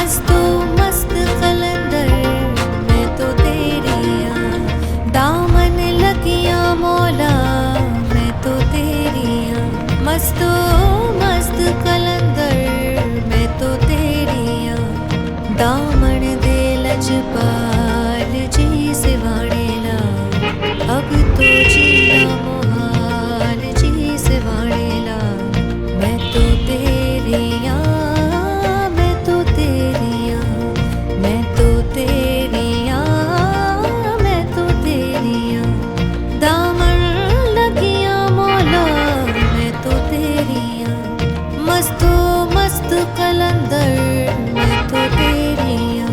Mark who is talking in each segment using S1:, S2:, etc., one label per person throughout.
S1: मस्तो मस्त कलंदर मैं तो तेरिया दामन लगिया मौला मैं तो तेरिया मस्तो मस्त कलंदर मैं तो तेरिया दामन दे लजपाल जी सिवाड़ेला अब तो जीना मोहाल जी सिवाड़ेला मैं तो तेरिया मैं तो तेरिया मैं तो तेरिया मैं तो तेरिया दामन लगिया मौला मैं तो तेरिया मस्तो मस्त कलंदर मैं तो तेरिया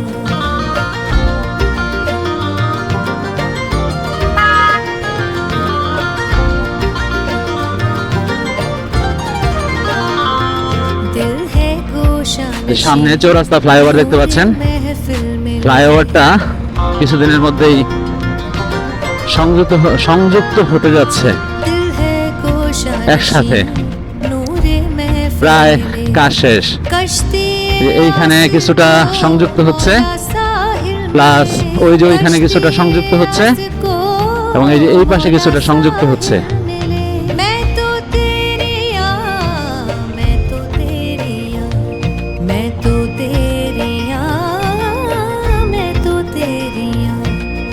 S1: दिल है गोशा
S2: সামনে চৌরাস্তা ফ্লাইওভার দেখতে পাচ্ছেন।
S1: महफिल में
S2: ফ্লাইওভারটা কিছুদিনের মধ্যেই সংযুক্ত হতে যাচ্ছে
S1: दिल है गोशा
S2: একসাথে।
S1: नूरे महफिल
S2: প্রায়
S1: में
S2: কাজ শেষ।
S1: कश्ती
S2: এইখানে কিছুটা সংযুক্ত হচ্ছে, প্লাস ওই যে ওইখানে কিছুটা সংযুক্ত হচ্ছে, এবং এই যে এই পাশে কিছুটা সংযুক্ত হচ্ছে।
S1: मैं तो तेरिया मैं तो तेरिया मैं तो तेरिया मैं तो तेरिया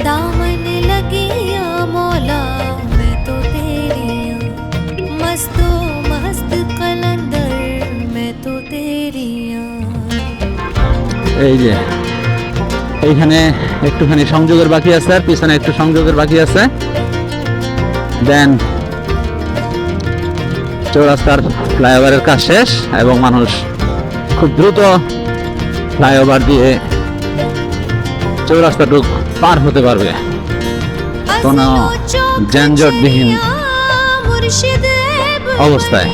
S1: दामन लगिया मौला मैं तो तेरिया मस्तो मस्त कलंदर मैं तो तेरिया
S2: এই যে এইখানে একটুখানি সংযোগের বাকি আছে, আর পিছনে একটু সংযোগের বাকি আছে। দেন চৌরাস্তার ফ্লাইওভারের কাজ শেষ এবং মানুষ খুব দ্রুত ফ্লাইওভার দিয়ে চৌরাস্তাটুক পার হতে পারবে কোনো যানজটবিহীন অবস্থায়।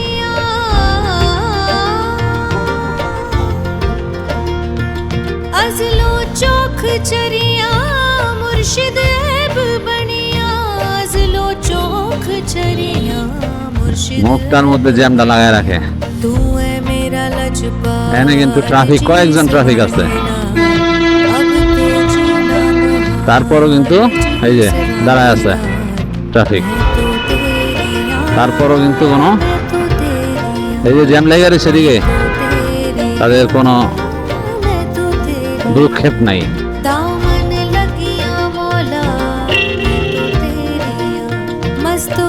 S1: अज़लो चौक चरिया मुर्शिद ऐब बनिया अज़लो चौक चरिया मुर्शिद
S2: মুখটার মধ্যে জ্যামটা লাগায় রাখে।
S1: तू है मेरा लजपा
S2: এখানে কিন্তু ট্রাফিক, কয়েকজন ট্রাফিক আছে, তারপরও কিন্তু এই যে দাঁড়ায় আছে ট্রাফিক, তারপরও কিন্তু কোনো এই যে জ্যাম লেগে গেছে সেদিকে তাদের কোনো ভ্রুক্ষেপ নাই।
S1: दामन लगिया मौला तेरिया मस्तो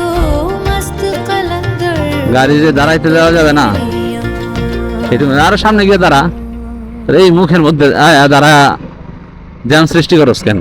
S1: मस्त कलंदर
S2: গাড়ি যে দাঁড়াইতে দেওয়া যাবে না, একটু আরো সামনে গিয়ে দাঁড়া, এই মুখের মধ্যে দাঁড়া জ্যাম সৃষ্টি করস কেন?